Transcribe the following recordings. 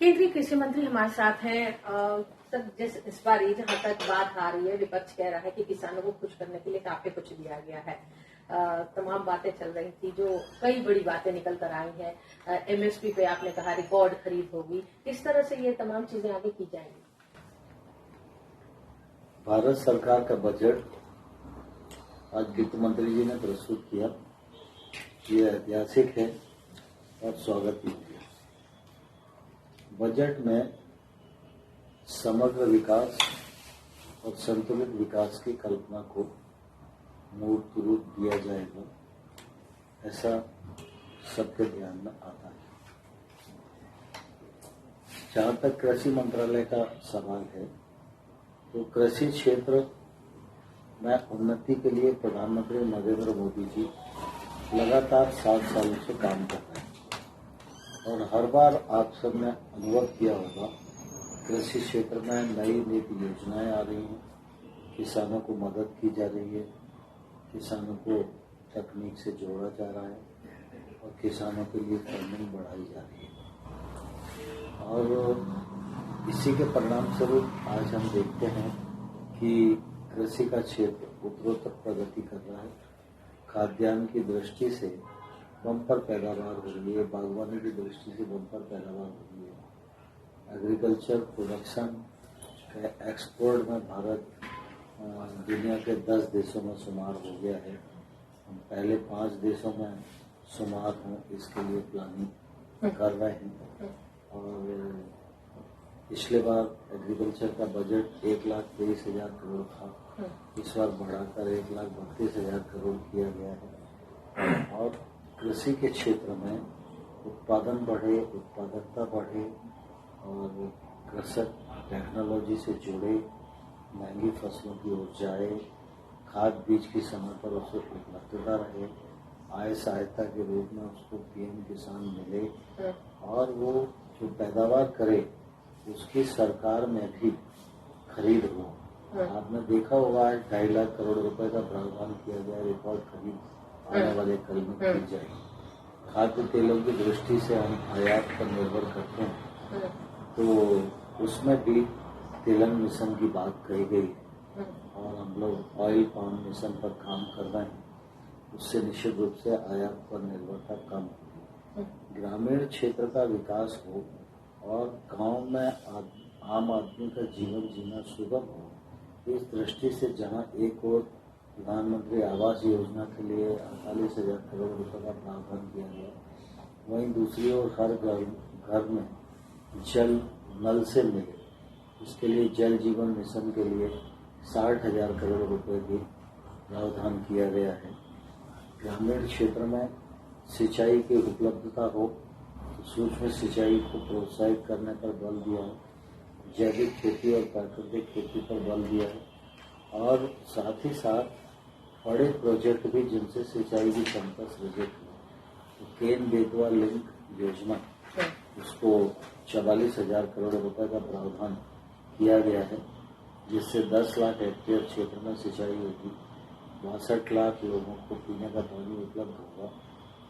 केंद्रीय कृषि मंत्री हमारे साथ हैं। सर, इस बार ये जहां तक बात आ रही है, विपक्ष कह रहा है कि किसानों को खुश करने के लिए काफी कुछ दिया गया है। तमाम बातें चल रही थी, जो कई बड़ी बातें निकल कर आई हैं। एमएसपी पे आपने कहा रिकॉर्ड खरीद होगी, किस तरह से ये तमाम चीजें आगे की जाएंगी? भारत सरकार का बजट आज वित्त मंत्री जी ने प्रस्तुत किया। ये ऐतिहासिक है और स्वागत योग्य है। बजट में समग्र विकास और संतुलित विकास की कल्पना को मूर्त रूप दिया जाएगा, ऐसा सबके ध्यान में आता है। जहां तक कृषि मंत्रालय का सवाल है, तो कृषि क्षेत्र में उन्नति के लिए प्रधानमंत्री नरेंद्र मोदी जी लगातार 7 सालों से काम कर रहे हैं और हर बार आप सबने अनुभव किया होगा, कृषि क्षेत्र में नई नीति योजनाएं आ रही हैं, किसानों को मदद की जा रही है, किसानों को तकनीक से जोड़ा जा रहा है और किसानों के लिए फंडिंग बढ़ाई जा रही है। और इसी के परिणाम स्वरूप आज हम देखते हैं कि कृषि का क्षेत्र उत्तरोत्तर प्रगति कर रहा है। खाद्यान्न की दृष्टि से बम्पर पैदावार हो रही है, बागवानी की दृष्टि से बम्पर पैदावार हो रही है। एग्रीकल्चर प्रोडक्शन एक्सपोर्ट में भारत दुनिया के 10 देशों में शुमार हो गया है। हम पहले 5 देशों में शुमार हों, इसके लिए प्लानिंग कर रहे हैं। और पिछले बार एग्रीकल्चर का बजट 1,23,000 करोड़ था, इस बार बढ़ाकर 1,32,000 करोड़ किया गया है। और कृषि के क्षेत्र में उत्पादन बढ़े, उत्पादकता बढ़े और कृषक टेक्नोलॉजी से जुड़े, महंगी फसलों की ओर जाए, खाद बीज की समय पर उसे उपलब्धता रहे, आय सहायता के रूप में उसको पीएम किसान मिले और वो जो पैदावार करे उसकी सरकार में भी खरीद हो। आपने देखा होगा, 2.5 लाख करोड़ रुपए का प्रावधान किया गया, रिकॉर्ड खरीद आने वाले कल में की जाएगी। खाद्य तेलों की दृष्टि से हम आयात पर निर्भर करते हैं, तो उसमें भी तिलहन मिशन की बात कही गई है और हम लोग ऑयल पाम मिशन पर काम कर रहे हैं। उससे निश्चित रूप से आयात पर निर्भरता कम होगी। ग्रामीण क्षेत्र का विकास हो और गांव में आम आदमी का जीवन जीना सुगम हो, इस दृष्टि से जहां एक और प्रधानमंत्री आवास योजना के लिए 48,000 करोड़ रुपए का प्रावधान किया गया, वहीं दूसरी ओर हर घर में जल नल से मिले, इसके लिए जल जीवन मिशन के लिए 60,000 करोड़ रुपए की प्रावधान किया गया है। ग्रामीण क्षेत्र में सिंचाई की उपलब्धता हो तो सूक्ष्म सिंचाई को प्रोत्साहित करने पर बल दिया है, जैविक खेती और प्राकृतिक खेती पर बल दिया है और साथ ही साथ बड़े प्रोजेक्ट भी जिनसे सिंचाई की क्षमता सृजित हो, तो केन बेतवा लिंक योजना, उसको 44,000 करोड़ रुपए का प्रावधान किया गया है, जिससे 10 लाख हेक्टेयर क्षेत्र में सिंचाई होगी, 62 लाख लोगों को पीने का पानी उपलब्ध होगा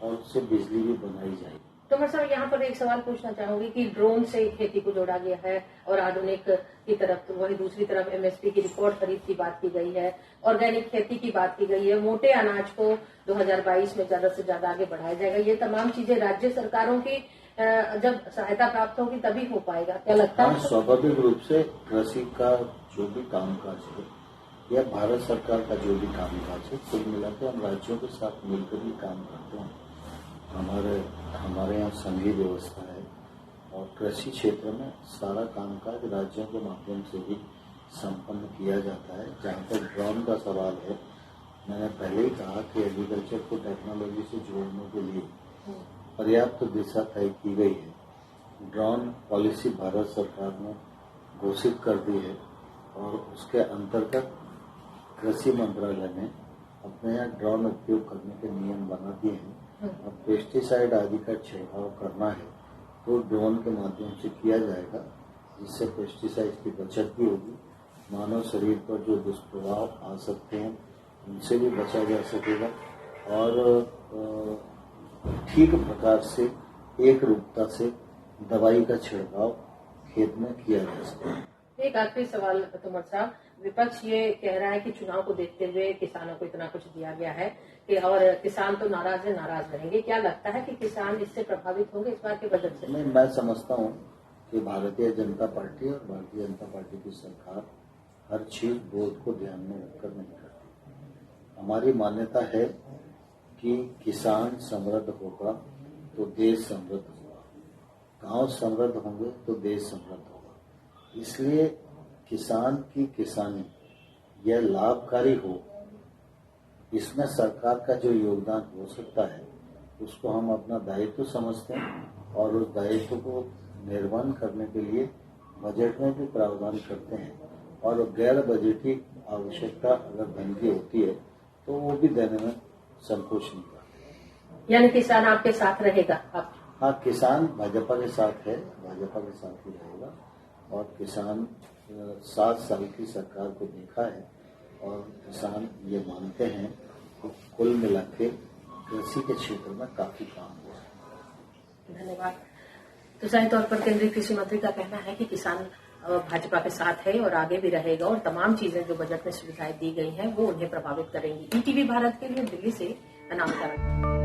और उससे बिजली भी बनाई जाएगी। तो मैं सर यहाँ पर एक सवाल पूछना चाहूंगी कि ड्रोन से खेती को जोड़ा गया है और आधुनिक की तरफ, तो वही दूसरी तरफ एमएसपी की रिकॉर्ड खरीद की बात की गई है, ऑर्गेनिक खेती की बात की गई है, मोटे अनाज को 2022 में ज्यादा से ज्यादा आगे बढ़ाया जाएगा। ये तमाम चीजें राज्य सरकारों की जब सहायता प्राप्त होगी तभी हो पाएगा, क्या लगता है? स्वाभाविक रूप से कृषि का जो भी कामकाज है या भारत सरकार का जो भी कामकाज है, कुल मिलाकर हम राज्यों के साथ मिलकर ही काम करते हैं। हमारे यहाँ संघीय व्यवस्था है और कृषि क्षेत्र में सारा कामकाज राज्यों के माध्यम से ही संपन्न किया जाता है। जहाँ तक ड्रोन का सवाल है, मैंने पहले ही कहा कि एग्रीकल्चर को टेक्नोलॉजी से जोड़ने के लिए पर्याप्त दिशा तय की गई है। ड्रोन पॉलिसी भारत सरकार ने घोषित कर दी है और उसके अंतर्गत कृषि मंत्रालय ने अपने यहाँ ड्रोन उपयोग करने के नियम बना दिए हैं। अब पेस्टिसाइड आदि का छिड़काव करना है तो ड्रोन के माध्यम से किया जाएगा, जिससे पेस्टिसाइड की बचत भी होगी, मानव शरीर पर जो दुष्प्रभाव आ सकते हैं उनसे भी बचा जा सकेगा और ठीक प्रकार से एक रूपता से दवाई का छिड़काव खेत में किया जा सके। एक आखिरी सवाल तोमर साहब, विपक्ष ये कह रहा है कि चुनाव को देखते हुए किसानों को इतना कुछ दिया गया है कि और किसान तो नाराज रहेंगे। क्या लगता है कि किसान इससे प्रभावित होंगे इस बार के बजट से? नहीं, मैं समझता हूँ कि भारतीय जनता पार्टी और भारतीय जनता पार्टी की सरकार हर चीज वोट को ध्यान में रखकर नहीं करती। हमारी मान्यता है कि किसान समृद्ध होगा तो देश समृद्ध होगा, गांव समृद्ध होंगे तो देश समृद्ध होगा। इसलिए किसान की किसानी यह लाभकारी हो, इसमें सरकार का जो योगदान हो सकता है उसको हम अपना दायित्व समझते हैं और उस दायित्व को निर्वहन करने के लिए बजट में भी प्रावधान करते हैं। और गैर बजटीय आवश्यकता अगर धन की होती है तो वो भी देने में संकोच नहीं करते। यानी किसान आपके साथ रहेगा? आप? हाँ, किसान भाजपा के साथ है, भाजपा के साथ ही रहेगा। और किसान 7 साल की सरकार को देखा है और किसान ये मानते हैं कि कुल मिला के कृषि के क्षेत्र में काफी काम हुआ है। धन्यवाद। तो जाहिर तौर पर केंद्रीय कृषि मंत्री का कहना है कि किसान भाजपा के साथ है और आगे भी रहेगा और तमाम चीजें जो बजट में सुविधाएं दी गई हैं वो उन्हें प्रभावित करेंगी। ईटीवी भारत के लिए दिल्ली से अनामिका।